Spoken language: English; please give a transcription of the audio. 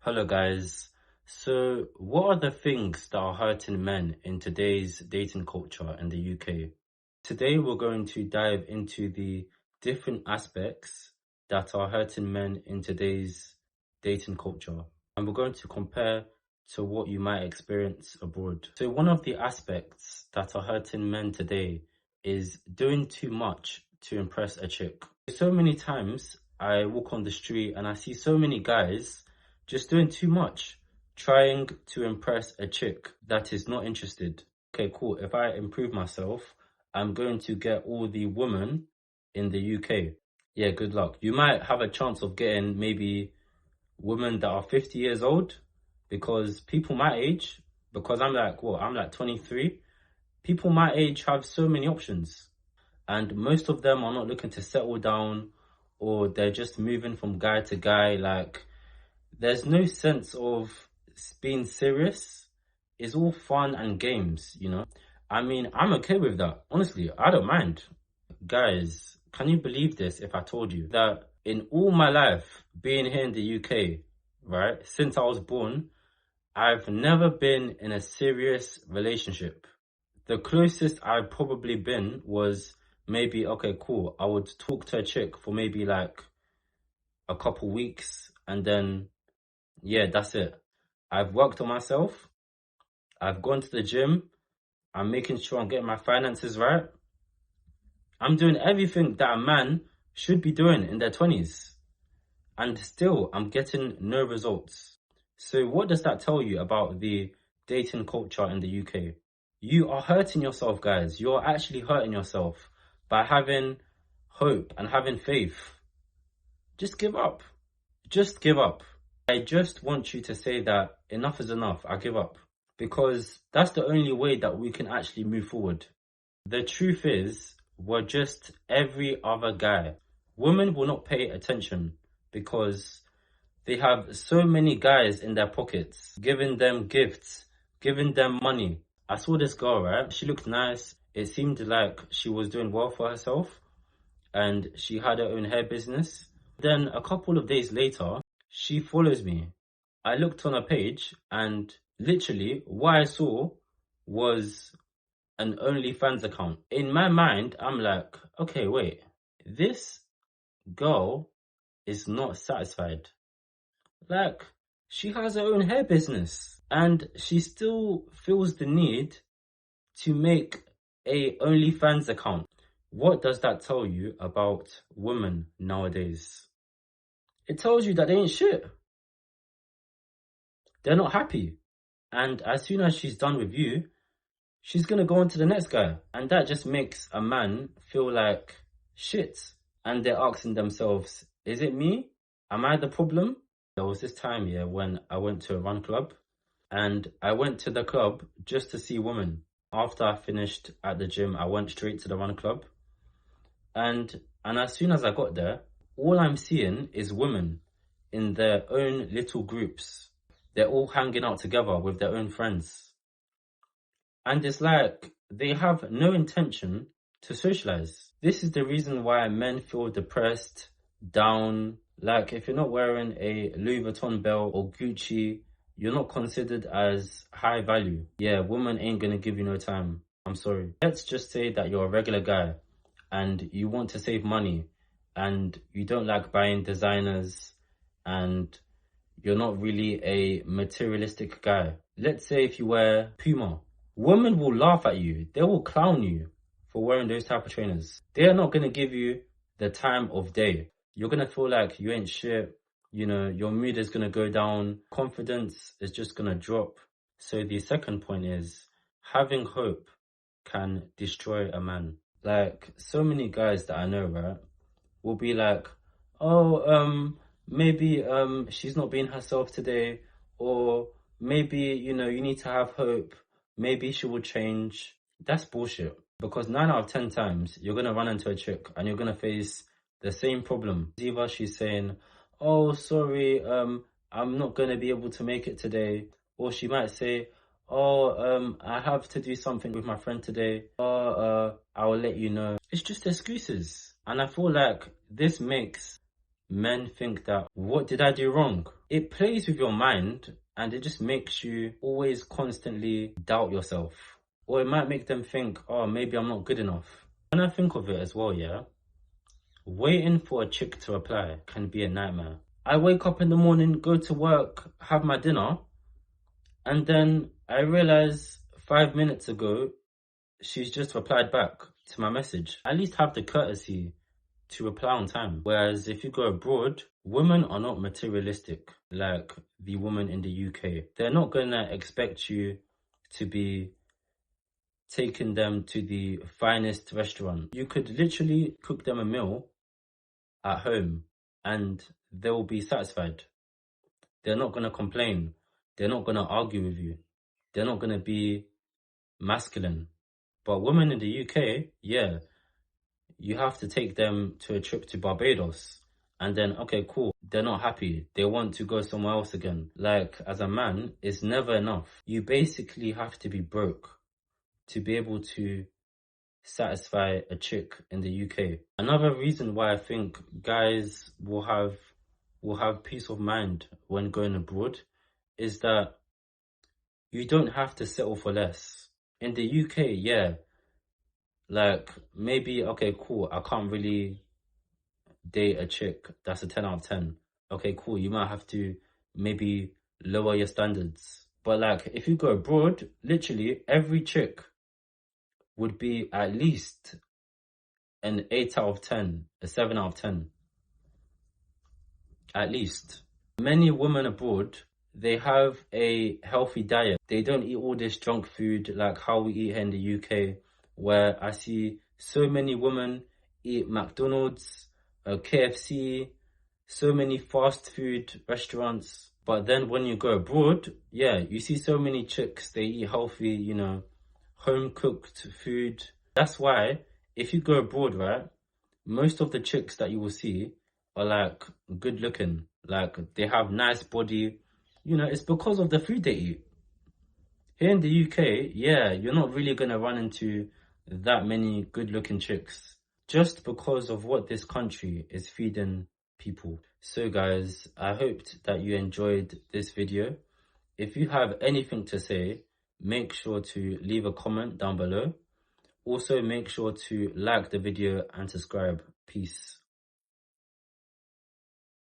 Hello guys. So what are the things that are hurting men in today's dating culture in the UK? Today we're going to dive into the different aspects that are hurting men in today's dating culture. And we're going to compare to what you might experience abroad. So one of the aspects that are hurting men today is doing too much to impress a chick. So many times I walk on the street and I see so many guys just doing too much, trying to impress a chick that is not interested. Okay, cool. If I improve myself, I'm going to get all the women in the UK. Yeah, good luck. You might have a chance of getting maybe women that are 50 years old, because people my age, because I'm like 23, people my age have so many options. And most of them are not looking to settle down, or they're just moving from guy to guy. Like, there's no sense of being serious. It's all fun and games, you know? I mean, I'm okay with that. Honestly, I don't mind. Guys, can you believe this if I told you that in all my life being here in the UK, right, since I was born, I've never been in a serious relationship. The closest I've probably been was maybe, okay, cool, I would talk to a chick for maybe like a couple weeks, and then yeah, that's it. I've worked on myself. I've gone to the gym. I'm making sure I'm getting my finances right. I'm doing everything that a man should be doing in their 20s. And still, I'm getting no results. So what does that tell you about the dating culture in the UK? You are hurting yourself, guys. You're actually hurting yourself by having hope and having faith. Just give up. Just give up. I just want you to say that enough is enough. I give up. Because that's the only way that we can actually move forward. The truth is, we're just every other guy. Women will not pay attention because they have so many guys in their pockets, giving them gifts, giving them money. I saw this girl, right? She looked nice. It seemed like she was doing well for herself, and she had her own hair business. Then a couple of days later, she follows me. I looked on her page, and literally what I saw was an OnlyFans account. In my mind, I'm like, okay, wait, this girl is not satisfied. Like, she has her own hair business, and she still feels the need to make a OnlyFans account. What does that tell you about women nowadays? It tells you that they ain't shit. They're not happy. And as soon as she's done with you, she's gonna go on to the next guy. And that just makes a man feel like shit. And they're asking themselves, is it me? Am I the problem? There was this time, yeah, when I went to a run club, and I went to the club just to see women. After I finished at the gym, I went straight to the run club. And as soon as I got there, all I'm seeing is women in their own little groups. They're all hanging out together with their own friends. And it's like they have no intention to socialize. This is the reason why men feel depressed, down. Like, if you're not wearing a Louis Vuitton belt or Gucci, you're not considered as high value. Yeah, women ain't gonna give you no time. I'm sorry. Let's just say that you're a regular guy and you want to save money and you don't like buying designers and you're not really a materialistic guy. Let's say if you wear Puma, women will laugh at you. They will clown you for wearing those type of trainers. They are not going to give you the time of day. You're going to feel like you ain't shit. You know, your mood is going to go down. Confidence is just going to drop. So the second point is, having hope can destroy a man. Like, so many guys that I know, right, will be like, oh, maybe she's not being herself today, or maybe, you know, you need to have hope, maybe she will change. That's bullshit, because 9 out of 10 times you're gonna run into a chick and you're gonna face the same problem. Either she's saying, oh, sorry, I'm not gonna be able to make it today, or she might say, oh, I have to do something with my friend today, or I will let you know. It's just excuses. And I feel like this makes men think that, what did I do wrong? It plays with your mind and it just makes you always constantly doubt yourself. Or it might make them think, oh, maybe I'm not good enough. When I think of it as well, yeah, waiting for a chick to reply can be a nightmare. I wake up in the morning, go to work, have my dinner, and then I realize 5 minutes ago, she's just replied back to my message. At least have the courtesy to reply on time. Whereas if you go abroad, women are not materialistic like the woman in the UK. They're not gonna expect you to be taking them to the finest restaurant. You could literally cook them a meal at home and they'll be satisfied. They're not gonna complain. They're not gonna argue with you. They're not gonna be masculine. But women in the UK, yeah, you have to take them to a trip to Barbados. And then, okay, cool. They're not happy. They want to go somewhere else again. Like, as a man, it's never enough. You basically have to be broke to be able to satisfy a chick in the UK. Another reason why I think guys will have peace of mind when going abroad is that you don't have to settle for less. In the UK, yeah, like maybe, okay, cool, I can't really date a chick that's a 10 out of 10. Okay, cool, you might have to maybe lower your standards. But like, if you go abroad, literally every chick would be at least an 8 out of 10, a 7 out of 10. At least. Many women abroad, they have a healthy diet. They don't eat all this junk food like how we eat here in the UK, where I see so many women eat McDonald's, KFC, so many fast food restaurants. But then when you go abroad, yeah, you see so many chicks, they eat healthy, you know, home cooked food. That's why if you go abroad, right, most of the chicks that you will see are like good looking, like they have nice body. You know, it's because of the food they eat. Here in the UK, yeah, you're not really gonna run into that many good looking chicks just because of what this country is feeding people. So guys, I hoped that you enjoyed this video. If you have anything to say, make sure to leave a comment down below. Also, make sure to like the video and subscribe. Peace.